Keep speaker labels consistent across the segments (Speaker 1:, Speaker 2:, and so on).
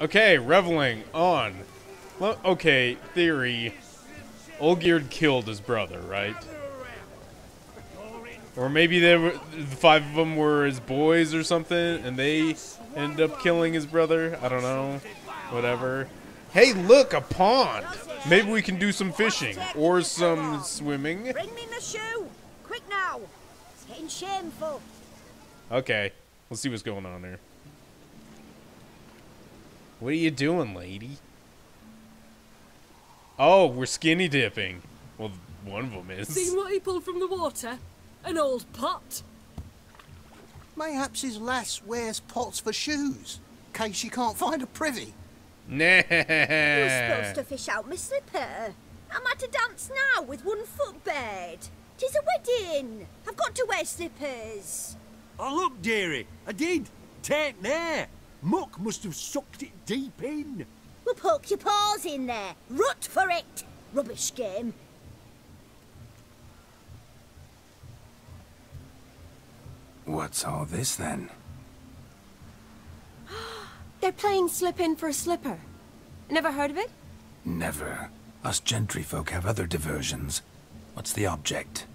Speaker 1: Okay, reveling on. Well, okay, theory. Olgierd killed his brother, right? Or maybe the 5 of them were his boys or something, and they ended up killing his brother. I don't know. Whatever. Hey, look, a pond. Maybe we can do some fishing or some swimming.
Speaker 2: Bring me the shoe. Quick now. It's getting shameful.
Speaker 1: Okay, let's see what's going on there. What are you doing, lady? Oh, we're skinny dipping. Well, one of them is.
Speaker 3: Seen what he pulled from the water? An old pot.
Speaker 4: Mayhaps his lass wears pots for shoes, in case she can't find a privy.
Speaker 1: Nah.
Speaker 2: Who's supposed to fish out my slipper? I'm at a dance now with 1 foot bed. 'Tis a wedding. I've got to wear slippers.
Speaker 5: Oh, look, dearie, I did. Take there. Muck must have sucked it deep in.
Speaker 2: Well, poke your paws in there. Rut for it. Rubbish game.
Speaker 6: What's all this then?
Speaker 7: They're playing slip in for a slipper. Never heard of it?
Speaker 6: Never. Us gentry folk have other diversions. What's the object?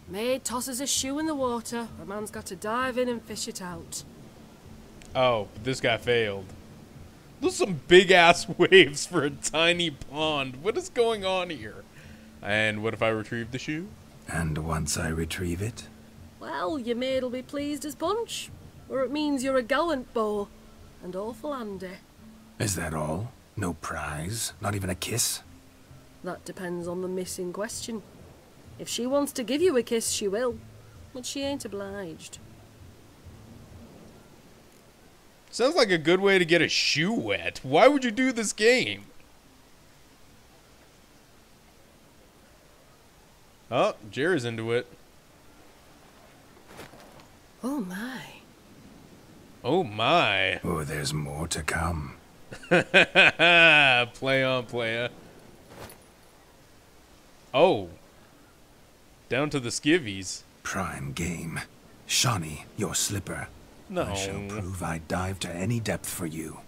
Speaker 3: Maid tosses a shoe in the water. A man's got to dive in and fish it out.
Speaker 1: Oh, but this guy failed. Those are some big-ass waves for a tiny pond. What is going on here? And what if I retrieve the shoe?
Speaker 6: And once I retrieve it?
Speaker 3: Well, your maid'll be pleased as punch. Or it means you're a gallant beau. And awful handy.
Speaker 6: Is that all? No prize? Not even a kiss?
Speaker 3: That depends on the miss in question. If she wants to give you a kiss, she will. But she ain't obliged.
Speaker 1: Sounds like a good way to get a shoe wet. Why would you do this game? Oh, Gerry's into it.
Speaker 3: Oh my.
Speaker 1: Oh my.
Speaker 6: Oh, there's more to come.
Speaker 1: Play on, playa. Oh. Down to the skivvies.
Speaker 6: Prime game. Shawnee, your slipper.
Speaker 1: No.
Speaker 6: I shall prove I dive to any depth for you.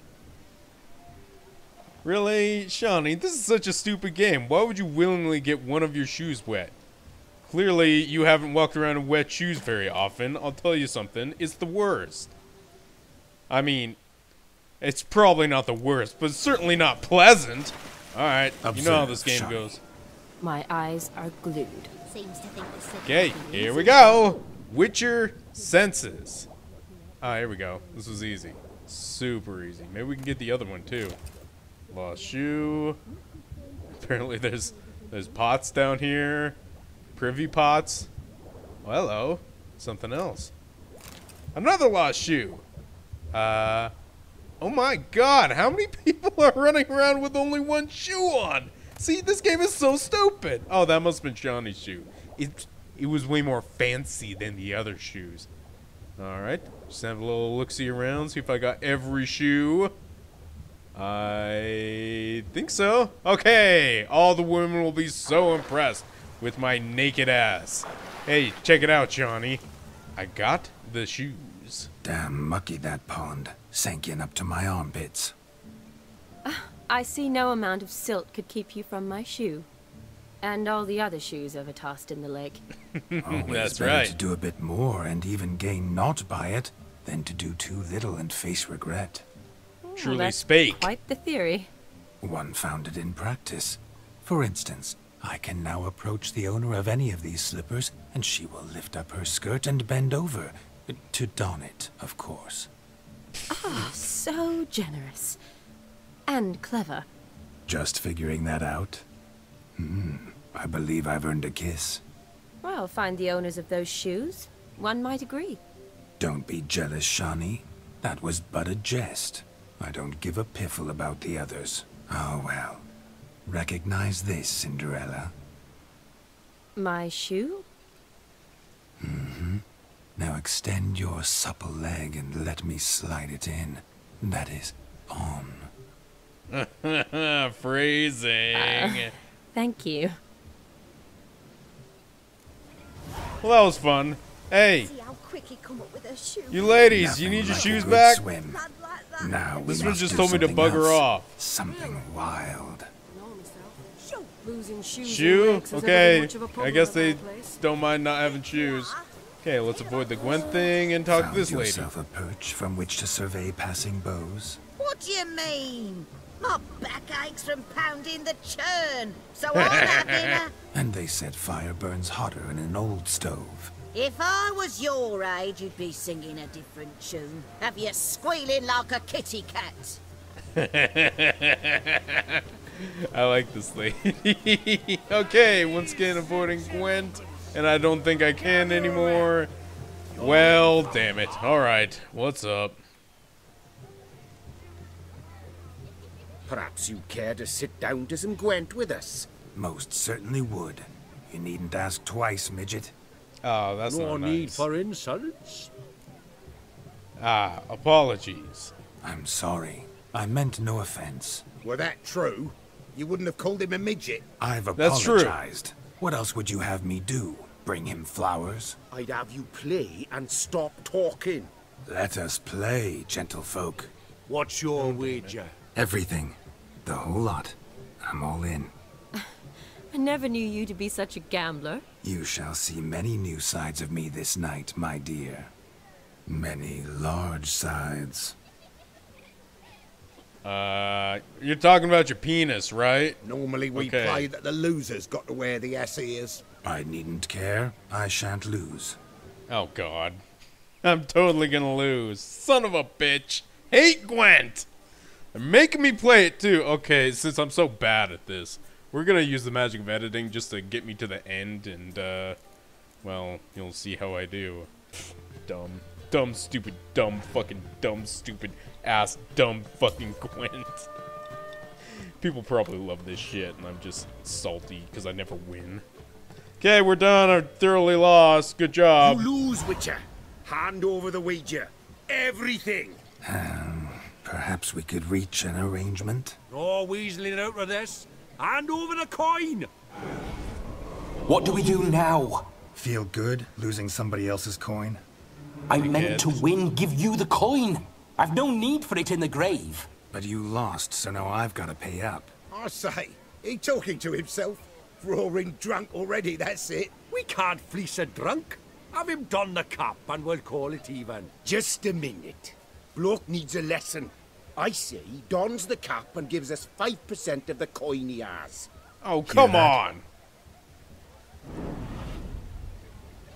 Speaker 1: Really? Shawnee, this is such a stupid game. Why would you willingly get one of your shoes wet? Clearly, you haven't walked around in wet shoes very often. I'll tell you something. It's the worst. I mean, it's probably not the worst, but it's certainly not pleasant. Alright, you know how this game goes.
Speaker 7: My eyes are glued.
Speaker 2: Seems to think the slipper.
Speaker 1: Okay, here we go. Witcher senses. Ah, here we go. This was easy. Super easy. Maybe we can get the other one too. Lost shoe. Apparently there's pots down here. Privy pots. Oh, hello. Something else. Another lost shoe. Oh my god, how many people are running around with only one shoe on? See, this game is so stupid. Oh, that must have been Shawnee's shoe. It was way more fancy than the other shoes. Alright, just have a little look-see around, see if I got every shoe. I think so. Okay, all the women will be so impressed with my naked ass. Hey, check it out, Shawnee. I got the shoes.
Speaker 6: Damn mucky that pond. Sank in up to my armpits.
Speaker 7: I see no amount of silt could keep you from my shoe. And all the other shoes ever tossed in the lake.
Speaker 6: Always
Speaker 1: That's
Speaker 6: better
Speaker 1: right.
Speaker 6: to do a bit more and even gain naught by it than to do too little and face regret.
Speaker 1: Truly
Speaker 7: That's
Speaker 1: spake.
Speaker 7: quite the theory.
Speaker 6: One founded in practice. For instance, I can now approach the owner of any of these slippers, and she will lift up her skirt and bend over. To don it, of course.
Speaker 7: Ah, so generous. And clever.
Speaker 6: Just figuring that out? I believe I've earned a kiss.
Speaker 7: Well, find the owners of those shoes. One might agree.
Speaker 6: Don't be jealous, Shawnee. That was but a jest. I don't give a piffle about the others. Oh well. Recognize this, Cinderella.
Speaker 7: My shoe?
Speaker 6: Now extend your supple leg and let me slide it in. That is, on.
Speaker 1: Phrasing.
Speaker 7: Thank you.
Speaker 1: Well, that was fun. Hey,
Speaker 2: See how quick he come up with a shoe.
Speaker 1: you ladies, you
Speaker 6: Nothing
Speaker 1: need your
Speaker 6: like a
Speaker 1: shoes
Speaker 6: good
Speaker 1: back?
Speaker 6: Swim.
Speaker 2: Lad like that.
Speaker 6: Now we
Speaker 1: This one
Speaker 6: must
Speaker 1: just
Speaker 6: do
Speaker 1: told me to
Speaker 6: something
Speaker 1: bugger
Speaker 6: else.
Speaker 1: off.
Speaker 6: Something wild.
Speaker 3: Losing shoes and
Speaker 1: Shoe?
Speaker 3: legs has never been
Speaker 1: Okay.
Speaker 3: much of a problem
Speaker 1: I guess
Speaker 3: at
Speaker 1: they
Speaker 3: my place.
Speaker 1: don't mind not having shoes. Okay, let's avoid the Gwen thing and talk to
Speaker 6: Found
Speaker 1: this lady.
Speaker 6: yourself a perch from which to survey passing bows?
Speaker 2: What do you mean? My back aches from pounding the churn, so I'm having a...
Speaker 6: And they said fire burns hotter in an old stove.
Speaker 2: If I was your age, you'd be singing a different tune. Have you squealing like a kitty cat?
Speaker 1: I like this lady. Okay, once again avoiding Gwent, and I don't think I can anymore. Well, damn it. Alright, what's up?
Speaker 8: Perhaps you care to sit down to some Gwent with us?
Speaker 6: Most certainly would. You needn't ask twice, midget.
Speaker 1: Oh, that's
Speaker 5: No
Speaker 1: not nice.
Speaker 5: need for insults.
Speaker 1: Ah, apologies.
Speaker 6: I'm sorry. I meant no offense.
Speaker 8: Were that true, you wouldn't have called him a midget.
Speaker 6: I've
Speaker 1: That's true.
Speaker 6: apologized. What else would you have me do? Bring him flowers?
Speaker 8: I'd have you play and stop talking.
Speaker 6: Let us play, gentlefolk.
Speaker 5: What's your wager?
Speaker 6: Everything. The whole lot. I'm all in.
Speaker 7: I never knew you to be such a gambler.
Speaker 6: You shall see many new sides of me this night, my dear. Many large sides.
Speaker 1: You're talking about your penis, right?
Speaker 8: Normally we
Speaker 1: Okay.
Speaker 8: play that the loser's got to wear the ass ears.
Speaker 6: I needn't care. I shan't lose.
Speaker 1: Oh, God. I'm totally gonna lose. Son of a bitch. Hate Gwent. They're making me play it, too. Okay, since I'm so bad at this, we're gonna use the magic of editing just to get me to the end, and, well, you'll see how I do. Dumb. Dumb, stupid, dumb, fucking dumb, stupid, ass, dumb, fucking Gwent. People probably love this shit, and I'm just salty because I never win. Okay, we're done. I'm thoroughly lost. Good job.
Speaker 8: You lose, Witcher. Hand over the wager. Everything.
Speaker 6: Perhaps we could reach an arrangement?
Speaker 5: No weaseling out of this. Hand over the coin.
Speaker 9: What do we do now?
Speaker 6: Feel good losing somebody else's coin?
Speaker 9: I meant to win, give you the coin. I've no need for it in the grave.
Speaker 6: But you lost, so now I've got to pay up.
Speaker 8: I say, he talking to himself. Roaring drunk already, that's it.
Speaker 5: We can't fleece a drunk. Have him don the cap and we'll call it even.
Speaker 8: Just a minute. Bloke needs a lesson. I say he dons the cap and gives us 5% of the coin he has.
Speaker 1: Oh, come
Speaker 6: that?
Speaker 1: on.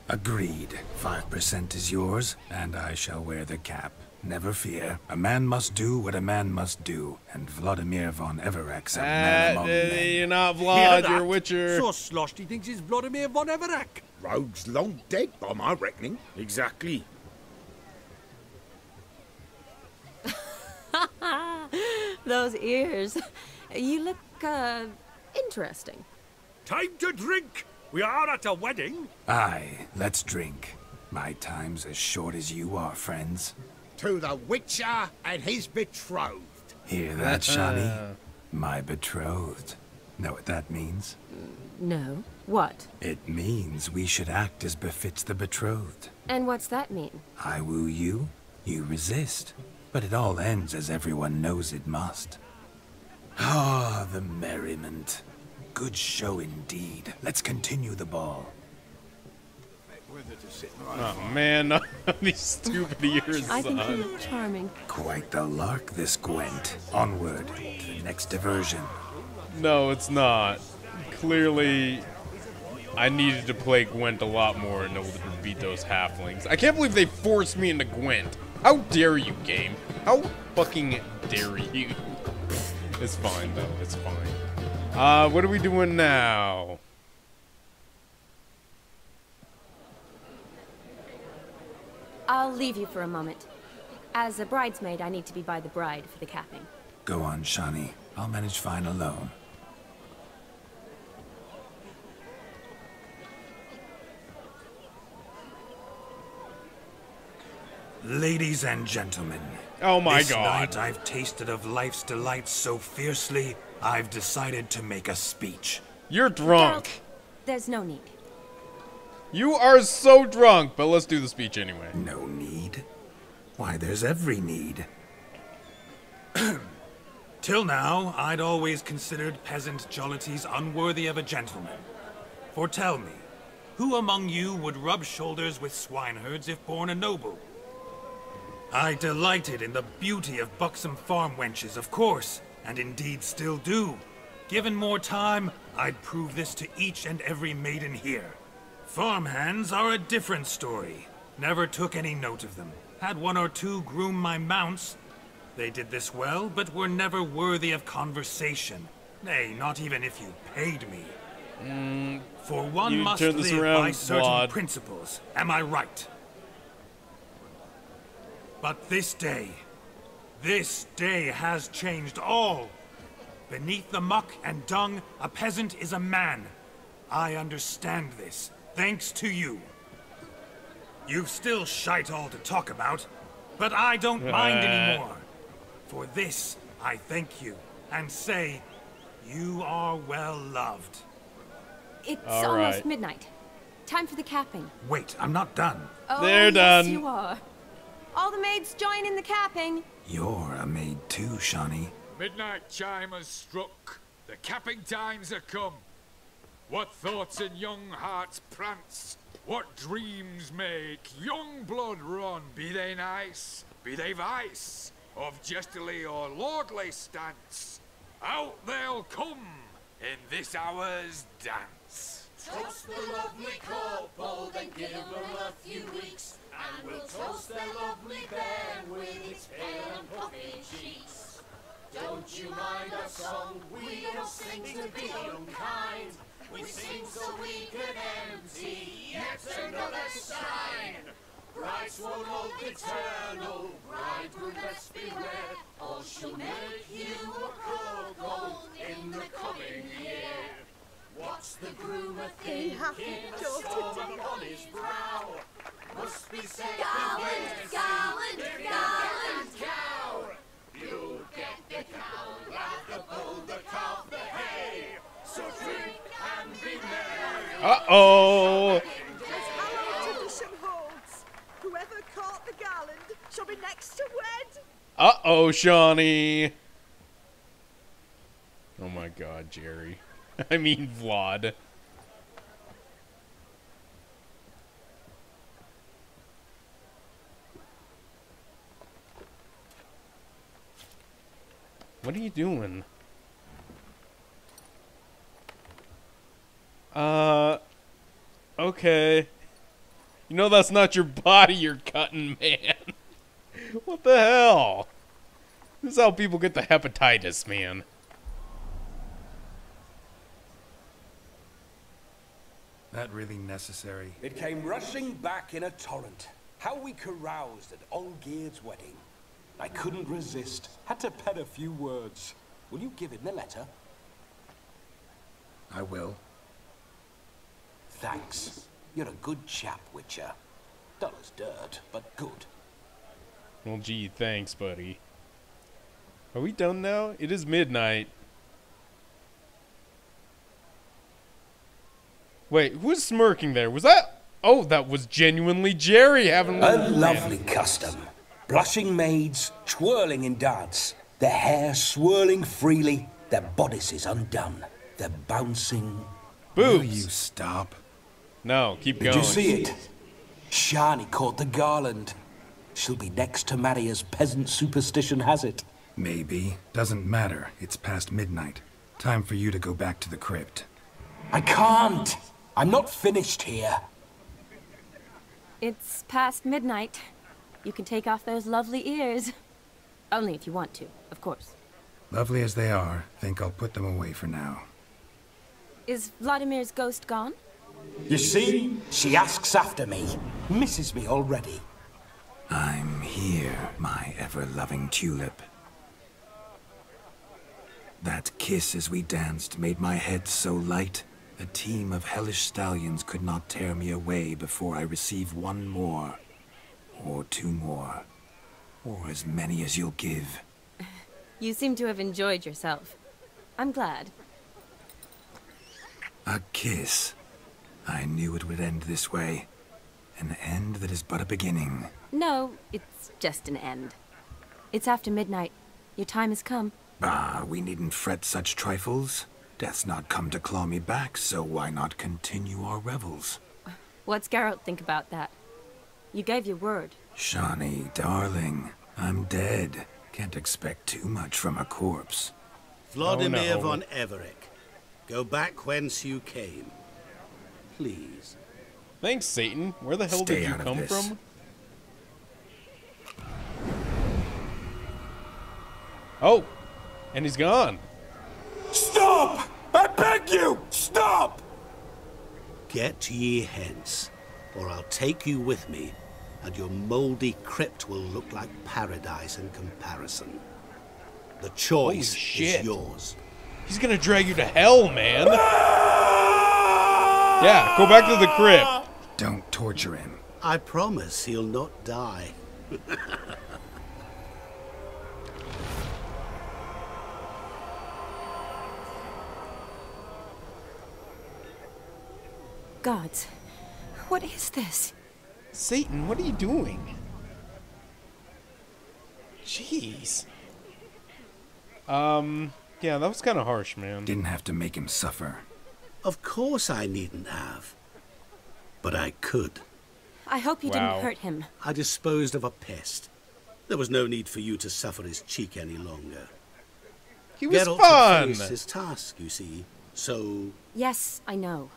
Speaker 6: Agreed. 5% is yours, and I shall wear the cap. Never fear. A man must do what a man must do, and Vladimir von Everek's a man among men.
Speaker 1: You're not
Speaker 5: Hear
Speaker 1: Vlad,
Speaker 5: that?
Speaker 1: you're Witcher.
Speaker 5: So sloshed he thinks he's Vladimir von Everek.
Speaker 8: Rogue's long dead, by my reckoning. Exactly.
Speaker 7: Those ears. You look, interesting.
Speaker 5: Time to drink. We are at a wedding.
Speaker 6: Aye, let's drink. My time's as short as you are, friends.
Speaker 8: To the Witcher and his betrothed.
Speaker 6: Hear that, Shani? My betrothed. Know what that means?
Speaker 7: No. What?
Speaker 6: It means we should act as befits the betrothed.
Speaker 7: And what's that mean?
Speaker 6: I woo you, you resist. But it all ends as everyone knows it must. Ah, the merriment. Good show indeed. Let's continue the ball.
Speaker 1: Oh, man. These stupid ears.
Speaker 7: I think
Speaker 1: son.
Speaker 7: you look charming.
Speaker 6: Quite the lark, this Gwent. Onward to the next diversion.
Speaker 1: No, it's not. Clearly, I needed to play Gwent a lot more in order to beat those halflings. I can't believe they forced me into Gwent. How dare you, game? How fucking dare you? It's fine, though. It's fine. What are we doing now?
Speaker 7: I'll leave you for a moment. As a bridesmaid, I need to be by the bride for the capping.
Speaker 6: Go on, Shani. I'll manage fine alone. Ladies and gentlemen.
Speaker 1: Oh my
Speaker 6: this
Speaker 1: God.
Speaker 6: night I've tasted of life's delights so fiercely, I've decided to make a speech.
Speaker 1: You're drunk.
Speaker 7: Geralt, there's no need.
Speaker 1: You are so drunk, but let's do the speech anyway.
Speaker 6: No need? Why, there's every need. Till now, I'd always considered peasant jollities unworthy of a gentleman. For tell me, who among you would rub shoulders with swineherds if born a noble? I delighted in the beauty of buxom farm wenches, of course, and indeed still do. Given more time, I'd prove this to each and every maiden here. Farmhands are a different story. Never took any note of them. Had one or two groom my mounts. They did this well, but were never worthy of conversation. Nay, not even if you paid me. For one must live by certain principles, am I right? But this day has changed all. Beneath the muck and dung, a peasant is a man. I understand this, thanks to you. You've still shite all to talk about, but I don't mind anymore. For this, I thank you, and say, you are well loved.
Speaker 7: It's almost midnight. Time for the capping.
Speaker 6: Wait, I'm not done.
Speaker 7: Oh,
Speaker 1: they're done.
Speaker 7: Yes, you are. All the maids join in the capping.
Speaker 6: You're a maid too, Shawnee.
Speaker 10: Midnight chime has struck. The capping times are come. What thoughts in young hearts prance? What dreams make young blood run? Be they nice, be they vice, of jestily or lordly stance, out they'll come in this hour's dance.
Speaker 11: Toast the lovely couple, then give them a few weeks, and we'll toast their lovely bairn with its pale and puffy cheeks. Don't you mind our song? We don't sing to be unkind. We sing so we can empty yet another sign. Bride's one love eternal, bridegroom best beware, or she'll make you a cuckold in the coming year. What's the groom a thinking? A storm upon his brow must be said.
Speaker 2: Garland, garland, garland.
Speaker 11: Cow, you'll get the cow, laugh the bull, the calf, the hay. So drink and be merry.
Speaker 1: Uh-oh.
Speaker 12: As our tradition holds, whoever caught the garland shall be next to wed.
Speaker 1: Uh-oh, Shawnee. Oh my god, Gerry. I mean, Vlad. What are you doing? Okay. You know that's not your body you're cutting, man. What the hell? This is how people get the hepatitis, man.
Speaker 6: That really necessary?
Speaker 9: It came rushing back in a torrent. How we caroused at Olgierd's wedding. I couldn't resist. Had to pen a few words. Will you give him the letter?
Speaker 6: I will.
Speaker 9: Thanks. You're a good chap, Witcher. Dull as dirt, but good.
Speaker 1: Well, gee, thanks, buddy. Are we done now? It is midnight. Wait, who's smirking there? Was that... Oh, that was genuinely Gerry having
Speaker 9: a lovely custom. Blushing maids, twirling in dance. Their hair swirling freely, their bodices undone. Their bouncing...
Speaker 1: Boobs.
Speaker 6: Will you stop?
Speaker 1: No, keep going.
Speaker 9: Did you see it? Shani caught the garland. She'll be next to marry as peasant superstition has it.
Speaker 6: Maybe. Doesn't matter. It's past midnight. Time for you to go back to the crypt.
Speaker 9: I can't. I'm not finished here.
Speaker 7: It's past midnight. You can take off those lovely ears. Only if you want to, of course.
Speaker 6: Lovely as they are, think I'll put them away for now.
Speaker 7: Is Vladimir's ghost gone?
Speaker 9: You see? She asks after me. Misses me already.
Speaker 6: I'm here, my ever-loving tulip. That kiss as we danced made my head so light. A team of hellish stallions could not tear me away before I receive one more. Or two more. Or as many as you'll give.
Speaker 7: You seem to have enjoyed yourself. I'm glad.
Speaker 6: A kiss. I knew it would end this way. An end that is but a beginning.
Speaker 7: No, it's just an end. It's after midnight. Your time has come.
Speaker 6: Ah, we needn't fret such trifles. Death's not come to claw me back, so why not continue our revels?
Speaker 7: What's Geralt think about that? You gave your word.
Speaker 6: Shawnee, darling, I'm dead. Can't expect too much from a corpse.
Speaker 13: Vladimir
Speaker 1: Oh, no.
Speaker 13: von Everick, go back whence you came. Please.
Speaker 1: Thanks, Satan. Where the hell
Speaker 6: Stay
Speaker 1: did you
Speaker 6: out of
Speaker 1: come
Speaker 6: this.
Speaker 1: from? Oh, and he's gone.
Speaker 5: Stop! I beg you! Stop!
Speaker 13: Get ye hence, or I'll take you with me, and your mouldy crypt will look like paradise in comparison. The choice
Speaker 1: Holy shit.
Speaker 13: is yours.
Speaker 1: He's gonna drag you to hell, man. Yeah, go back to the crypt.
Speaker 6: Don't torture him.
Speaker 13: I promise he'll not die.
Speaker 7: Gods, what is this?
Speaker 1: Satan, what are you doing? Jeez. Yeah, that was kind of harsh, man.
Speaker 6: Didn't have to make him suffer.
Speaker 13: Of course I needn't have. But I could.
Speaker 7: I hope you
Speaker 1: Wow.
Speaker 7: didn't hurt him.
Speaker 13: I disposed of a pest. There was no need for you to suffer his cheek any longer.
Speaker 1: He was
Speaker 13: Geralt
Speaker 1: fun.
Speaker 13: had faced his task, you see. So,
Speaker 7: Yes, I know.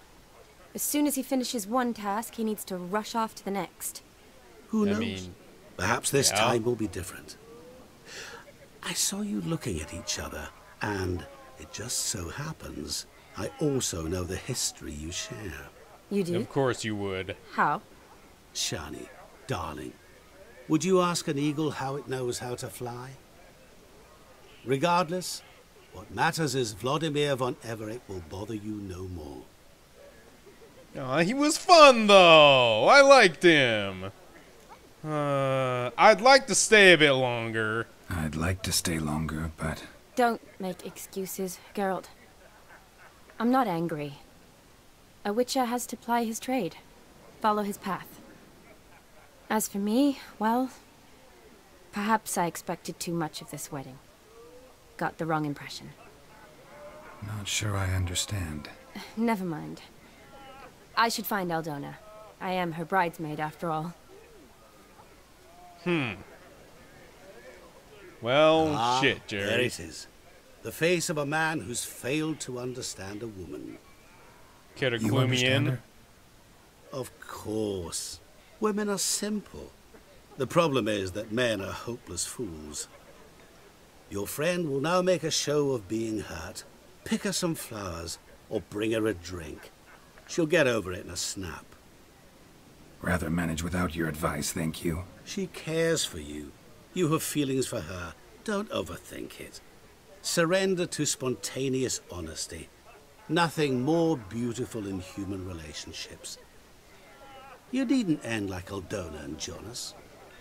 Speaker 7: As soon as he finishes one task, he needs to rush off to the next.
Speaker 13: who
Speaker 1: I
Speaker 13: knows?
Speaker 1: mean,
Speaker 13: Perhaps this
Speaker 1: yeah.
Speaker 13: time will be different. I saw you looking at each other, and it just so happens I also know the history you share.
Speaker 7: You do?
Speaker 1: Of course you would.
Speaker 7: How?
Speaker 13: Shani, darling, would you ask an eagle how it knows how to fly? Regardless, what matters is Vladimir von Everick will bother you no more.
Speaker 1: Aw, he was fun, though. I liked him. I'd like to stay a bit longer.
Speaker 6: I'd like to stay longer, but
Speaker 7: Don't make excuses, Geralt. I'm not angry. A witcher has to ply his trade, follow his path. As for me, well, perhaps I expected too much of this wedding. Got the wrong impression.
Speaker 6: not sure I understand.
Speaker 7: Never mind. I should find Aldona. I am her bridesmaid, after all.
Speaker 1: Well, shit, Gerry.
Speaker 13: There it is. The face of a man who's failed to understand a woman.
Speaker 1: Care to
Speaker 6: You
Speaker 1: clue me
Speaker 6: understand
Speaker 1: in?
Speaker 6: her?
Speaker 13: Of course. Women are simple. The problem is that men are hopeless fools. Your friend will now make a show of being hurt, pick her some flowers, or bring her a drink. She'll get over it in a snap.
Speaker 6: Rather manage without your advice, thank you.
Speaker 13: She cares for you. You have feelings for her. Don't overthink it. Surrender to spontaneous honesty. Nothing more beautiful in human relationships. You needn't end like Aldona and Jonas.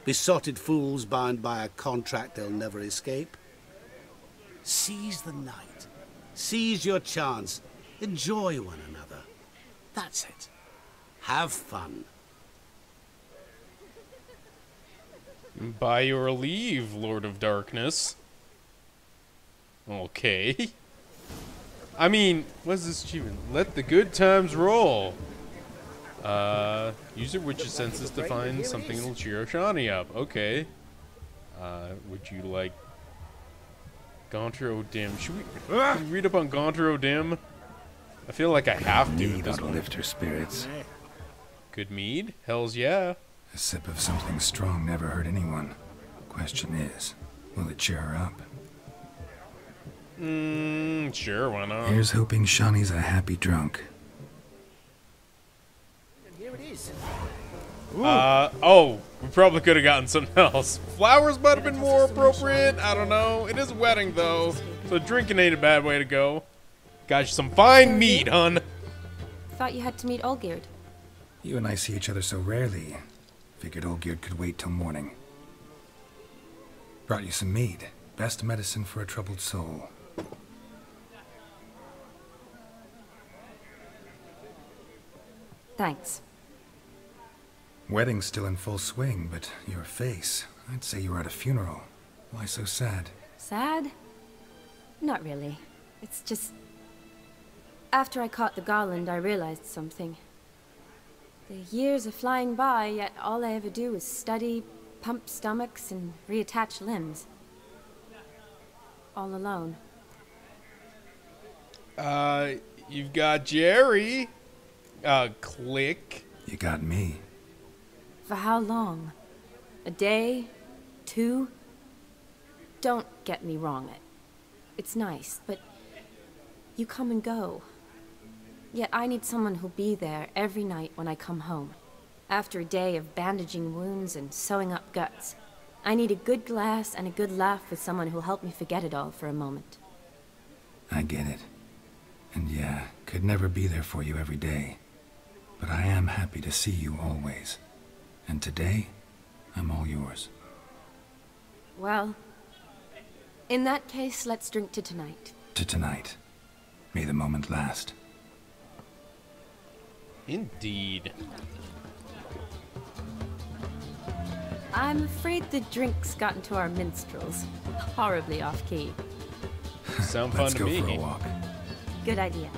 Speaker 13: Besotted fools bound by a contract they'll never escape. Seize the night. Seize your chance. Enjoy one another. That's it. Have fun.
Speaker 1: By your leave, Lord of Darkness. Okay. I mean, what's this achievement? Let the good times roll. Use your witch's senses to find something that'll cheer Shani up. Okay. Would you like Gaunter O'Dim? Should we read up on Gaunter O'Dim? I feel like I have to at
Speaker 6: Need
Speaker 1: this
Speaker 6: ought to
Speaker 1: point.
Speaker 6: lift her spirits.
Speaker 1: Good mead? Hells yeah.
Speaker 6: A sip of something strong never hurt anyone. Question is, will it cheer her up?
Speaker 1: Sure, why not?
Speaker 6: Here's hoping Shani's a happy drunk.
Speaker 4: Here it is.
Speaker 1: Oh, we probably could have gotten something else. Flowers might have been more appropriate. I don't know. It is a wedding, though, so drinking ain't a bad way to go. Got you some fine meat, hun.
Speaker 7: Thought you had to meet Olgierd.
Speaker 6: You and I see each other so rarely. Figured Olgierd could wait till morning. Brought you some mead. Best medicine for a troubled soul.
Speaker 7: Thanks.
Speaker 6: Wedding's still in full swing, but your face, I'd say you were at a funeral. Why so sad?
Speaker 7: Sad? Not really. It's just... After I caught the garland, I realized something. The years are flying by, yet all I ever do is study, pump stomachs, and reattach limbs. All alone.
Speaker 1: You've got Gerry. Click.
Speaker 6: You got me.
Speaker 7: For how long? A day? 2? Don't get me wrong. It's nice, but you come and go. Yet I need someone who'll be there every night when I come home. After a day of bandaging wounds and sewing up guts, I need a good glass and a good laugh with someone who'll help me forget it all for a moment.
Speaker 6: I get it. And yeah, could never be there for you every day. But I am happy to see you always. And today, I'm all yours.
Speaker 7: Well, in that case, let's drink to tonight.
Speaker 6: To tonight. May the moment last.
Speaker 1: Indeed.
Speaker 7: I'm afraid the drinks got into our minstrels. Horribly off-key.
Speaker 1: Sound fun to me.
Speaker 6: Let's go for a walk.
Speaker 7: Good idea.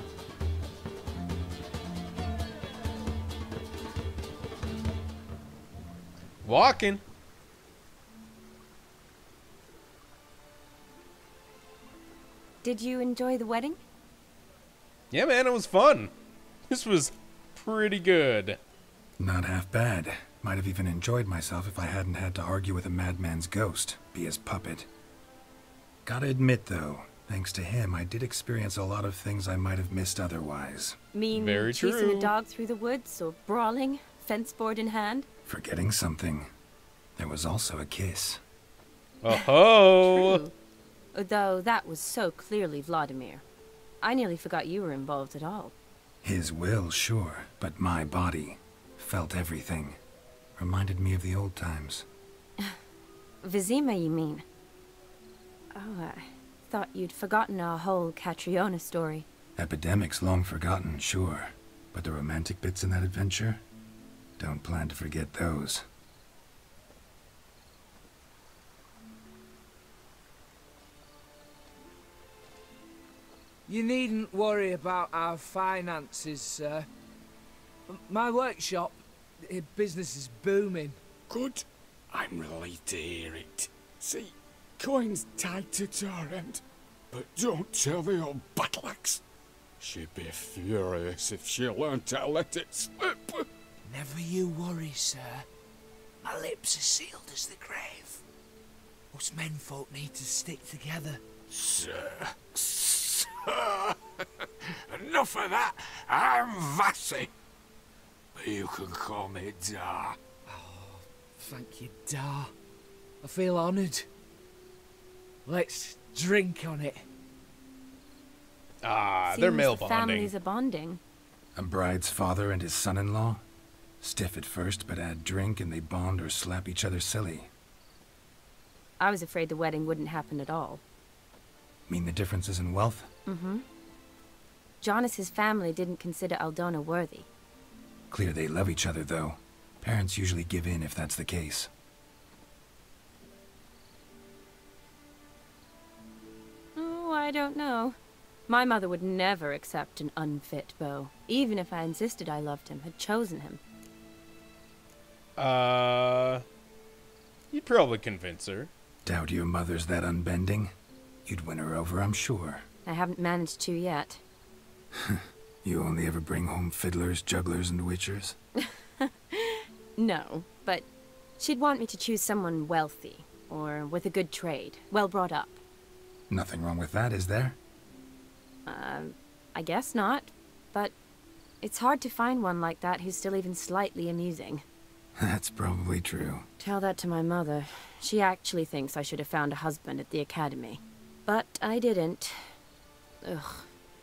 Speaker 1: Walking.
Speaker 7: Did you enjoy the wedding?
Speaker 1: Yeah, man, it was fun. This was pretty good.
Speaker 6: Not half bad. Might have even enjoyed myself if I hadn't had to argue with a madman's ghost, be his puppet. Gotta admit, though, thanks to him, I did experience a lot of things I might have missed otherwise.
Speaker 7: Mean
Speaker 1: Very
Speaker 7: chasing
Speaker 1: true.
Speaker 7: a dog through the woods, or brawling, fence board in hand?
Speaker 6: Forgetting something. There was also a kiss.
Speaker 1: Oh-ho!
Speaker 7: True. Though that was so clearly Vladimir. I nearly forgot you were involved at all.
Speaker 6: His will, sure, but my body felt everything. Reminded me of the old times.
Speaker 7: Vizima, you mean? Oh, I thought you'd forgotten our whole Catriona story.
Speaker 6: Epidemics long forgotten, sure. But the romantic bits in that adventure? Don't plan to forget those.
Speaker 14: You needn't worry about our finances, sir. My workshop, business is booming.
Speaker 15: Good. I'm relieved to hear it. See, coin's tied to Torrent, but don't tell the old battle-axe. She'd be furious if she learned to let it slip.
Speaker 14: Never you worry, sir. My lips are sealed as the grave. Us menfolk need to stick together.
Speaker 15: Sir. Enough of that. I'm Vassy. But you can call me Dar.
Speaker 14: Oh, thank you, Dar. I feel honoured. Let's drink on it.
Speaker 1: Ah, they're male
Speaker 7: the
Speaker 1: bonding.
Speaker 7: families are bonding.
Speaker 6: A bride's father and his son-in-law? Stiff at first, but add drink and they bond or slap each other silly.
Speaker 7: I was afraid the wedding wouldn't happen at all.
Speaker 6: Mean the differences in wealth?
Speaker 7: Mm-hmm. Jonas's family didn't consider Aldona worthy.
Speaker 6: Clear they love each other, though. Parents usually give in if that's the case.
Speaker 7: Oh, I don't know. My mother would never accept an unfit beau, even if I insisted I loved him, had chosen him.
Speaker 1: You'd probably convince her.
Speaker 6: Doubt your mother's that unbending? You'd win her over, I'm sure.
Speaker 7: I haven't managed to yet.
Speaker 6: You only ever bring home fiddlers, jugglers, and witchers?
Speaker 7: No, but she'd want me to choose someone wealthy, or with a good trade, well brought up.
Speaker 6: Nothing wrong with that, is there?
Speaker 7: I guess not, but it's hard to find one like that who's still even slightly amusing.
Speaker 6: That's probably true.
Speaker 7: Tell that to my mother. She actually thinks I should have found a husband at the academy. But I didn't. Ugh.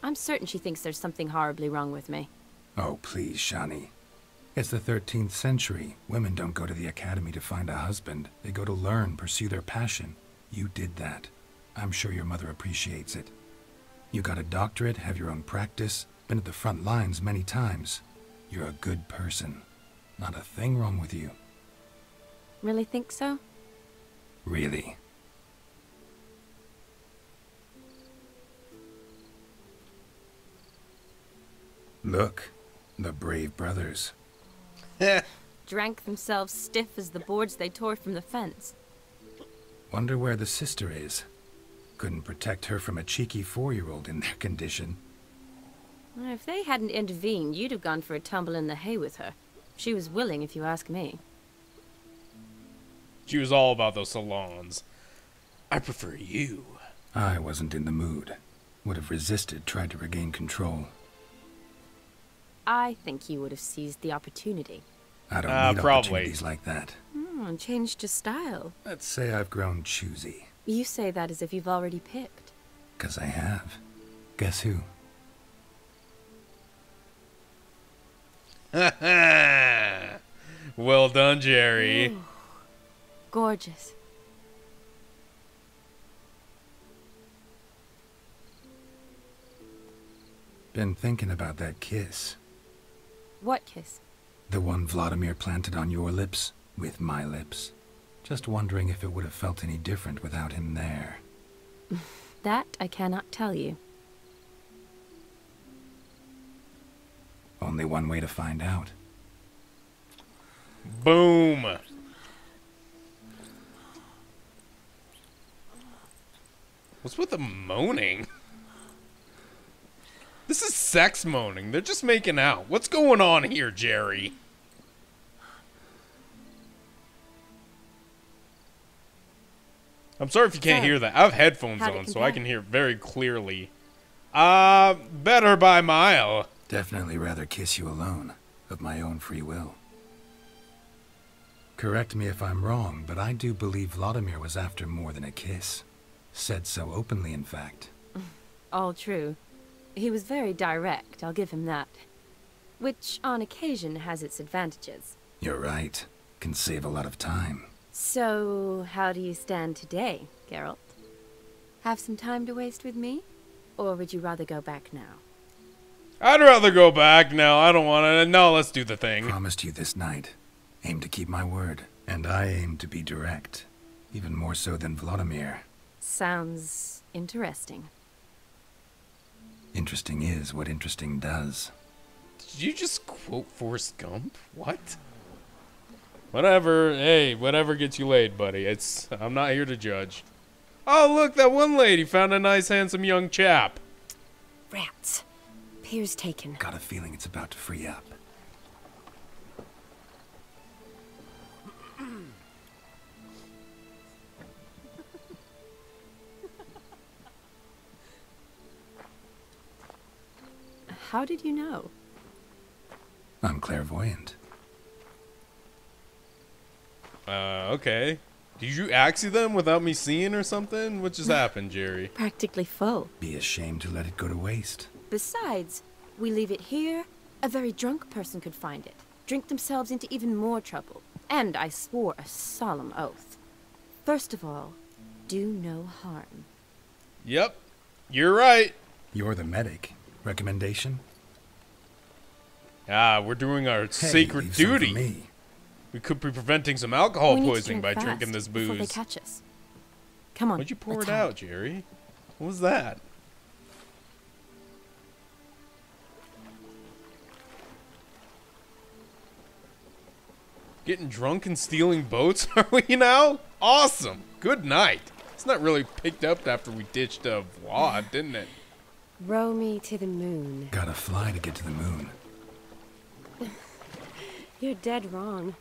Speaker 7: I'm certain she thinks there's something horribly wrong with me.
Speaker 6: Oh, please, Shani. It's the 13th century. Women don't go to the academy to find a husband. They go to learn, pursue their passion. You did that. I'm sure your mother appreciates it. You got a doctorate, have your own practice, been at the front lines many times. You're a good person. Not a thing wrong with you.
Speaker 7: Really think so?
Speaker 6: Really. Look, the brave brothers.
Speaker 7: Drank themselves stiff as the boards they tore from the fence.
Speaker 6: Wonder where the sister is. Couldn't protect her from a cheeky 4-year-old in their condition.
Speaker 7: If they hadn't intervened, you'd have gone for a tumble in the hay with her. She was willing, if you ask me.
Speaker 1: She was all about those salons. I prefer you.
Speaker 6: I wasn't in the mood. Would have resisted, tried to regain control.
Speaker 7: I think you would have seized the opportunity.
Speaker 6: I don't need
Speaker 1: probably.
Speaker 6: opportunities like that.
Speaker 7: And changed your style.
Speaker 6: Let's say I've grown choosy.
Speaker 7: You say that as if you've already picked.
Speaker 6: 'Cause I have. Guess who?
Speaker 1: Well done, Gerry.
Speaker 7: Ooh, gorgeous.
Speaker 6: Been thinking about that kiss.
Speaker 7: What kiss?
Speaker 6: The one Vladimir planted on your lips, with my lips. Just wondering if it would have felt any different without him there.
Speaker 7: That I cannot tell you.
Speaker 6: Only one way to find out.
Speaker 1: Boom. What's with the moaning? This is sex moaning. They're just making out. What's going on here, Gerry? I'm sorry if you can't hear that. I have headphones on, so I can hear very clearly. Better by mile.
Speaker 6: Definitely rather kiss you alone, of my own free will. Correct me if I'm wrong, but I do believe Vladimir was after more than a kiss. Said so openly, in fact.
Speaker 7: All true. He was very direct, I'll give him that. Which, on occasion, has its advantages.
Speaker 6: You're right. Can save a lot of time.
Speaker 7: So, how do you stand today, Geralt? Have some time to waste with me? Or would you rather go back now?
Speaker 1: I'd rather go back now. I don't want to. No, let's do the thing.
Speaker 6: Promised you this night. Aim to keep my word. And I aim to be direct. Even more so than Vladimir.
Speaker 7: Sounds interesting.
Speaker 6: Interesting is what interesting does.
Speaker 1: Did you just quote Forrest Gump? What? Whatever. Hey, whatever gets you laid, buddy. I'm not here to judge. Oh, look, that one lady found a nice, handsome young chap.
Speaker 7: Rats. Pier's taken.
Speaker 6: Got a feeling it's about to free up.
Speaker 7: How did you know?
Speaker 6: I'm clairvoyant.
Speaker 1: Okay. Did you axie them without me seeing or something? What just happened, Gerry?
Speaker 7: Practically full.
Speaker 6: Be ashamed to let it go to waste.
Speaker 7: Besides, we leave it here, a very drunk person could find it, drink themselves into even more trouble. And I swore a solemn oath. First of all, do no harm.
Speaker 1: Yep. You're right.
Speaker 6: You're the medic. Recommendation?
Speaker 1: We're doing our sacred duty.
Speaker 6: Me.
Speaker 1: We could be preventing some alcohol poisoning by drinking this booze.
Speaker 7: Before they catch us. Come on.
Speaker 1: Why'd you pour it out, Gerry? What was that? Getting drunk and stealing boats, are we now? Awesome. Good night. It's not really picked up after we ditched Vlad, didn't it?
Speaker 7: Row me to the moon.
Speaker 6: Gotta fly to get to the moon.
Speaker 7: You're dead wrong.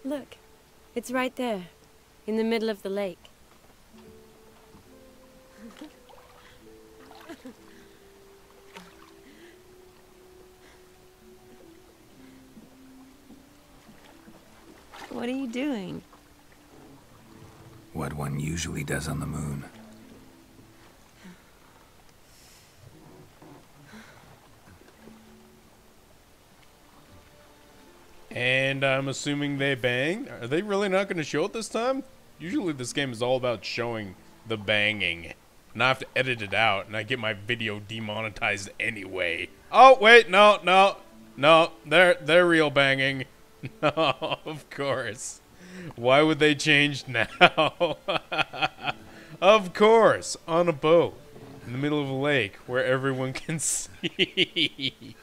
Speaker 7: Look, it's right there, in the middle of the lake. What are you doing?
Speaker 6: What one usually does on the moon.
Speaker 1: And I'm assuming they bang. Are they really not going to show it this time? Usually this game is all about showing the banging. And I have to edit it out, and I get my video demonetized anyway. Oh, wait, no. They're real banging. No, of course. Why would they change now? Of course, on a boat in the middle of a lake where everyone can see.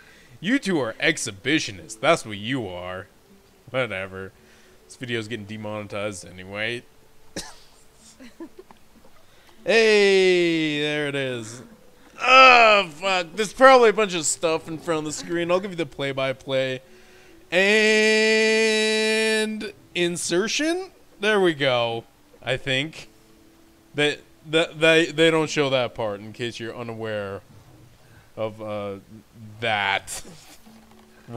Speaker 1: You two are exhibitionists. That's what you are. Whatever. This video's getting demonetized anyway. Hey, there it is. Oh, fuck. There's probably a bunch of stuff in front of the screen. I'll give you the play-by-play. And insertion? There we go. I think. They don't show that part in case you're unaware of that.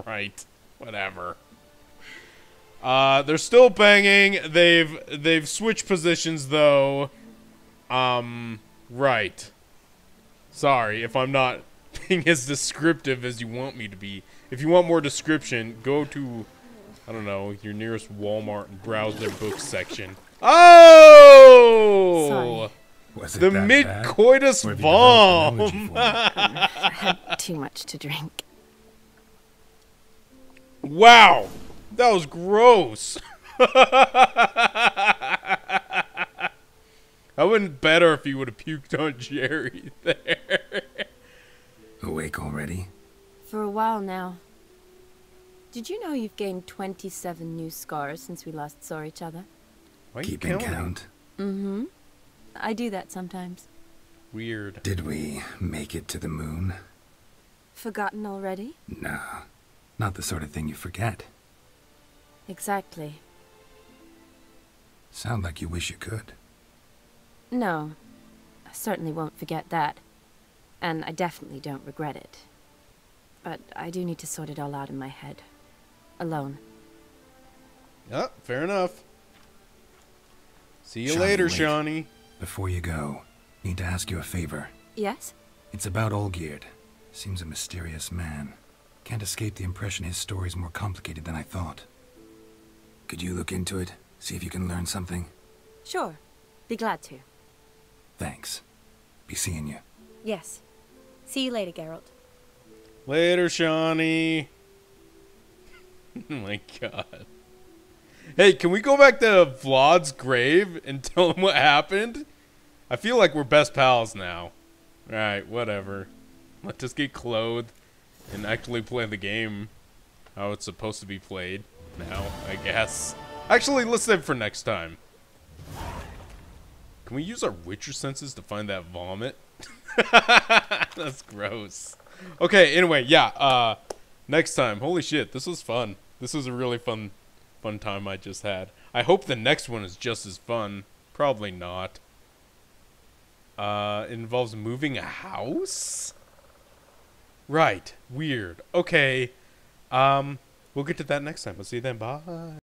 Speaker 1: Right. Whatever. They're still banging. They've switched positions though. Right. Sorry if I'm not being as descriptive as you want me to be. If you want more description, go to, I don't know, your nearest Walmart and browse their books section. Oh!
Speaker 7: Sorry.
Speaker 6: Was it
Speaker 1: the
Speaker 6: that
Speaker 1: mid-coitus
Speaker 6: bad?
Speaker 1: bomb.
Speaker 7: I had too much to drink.
Speaker 1: Wow, that was gross. I wouldn't better if you would have puked on Gerry there.
Speaker 6: Awake already?
Speaker 7: For a while now. Did you know you've gained 27 new scars since we last saw each other?
Speaker 1: Why are you
Speaker 6: Keeping
Speaker 1: counting?
Speaker 6: count?
Speaker 7: Mm-hmm. I do that sometimes.
Speaker 1: Weird.
Speaker 6: Did we make it to the moon?
Speaker 7: Forgotten already?
Speaker 6: No, not the sort of thing you forget.
Speaker 7: Exactly.
Speaker 6: Sound like you wish you could.
Speaker 7: No. I certainly won't forget that. And I definitely don't regret it. But I do need to sort it all out in my head. Alone.
Speaker 1: Yep, fair enough. See you
Speaker 6: Shawnee,
Speaker 1: later,
Speaker 6: wait.
Speaker 1: Shawnee.
Speaker 6: Before you go, need to ask you a favor.
Speaker 7: Yes?
Speaker 6: It's about Olgierd. Seems a mysterious man. Can't escape the impression his story's more complicated than I thought. Could you look into it? See if you can learn something?
Speaker 7: Sure. Be glad to.
Speaker 6: Thanks. Be seeing you.
Speaker 7: Yes. See you later, Geralt.
Speaker 1: Later, Shawnee. Oh my god. Hey, can we go back to Vlad's grave and tell him what happened? I feel like we're best pals now. Alright, whatever. Let's just get clothed and actually play the game how it's supposed to be played now, I guess. Actually, let's save it for next time. Can we use our Witcher senses to find that vomit? That's gross. Okay, anyway, yeah, next time. Holy shit, this was fun. This was a really fun time I just had. I hope the next one is just as fun. Probably not. It involves moving a house? Right. Weird. Okay. We'll get to that next time. We'll see you then. Bye.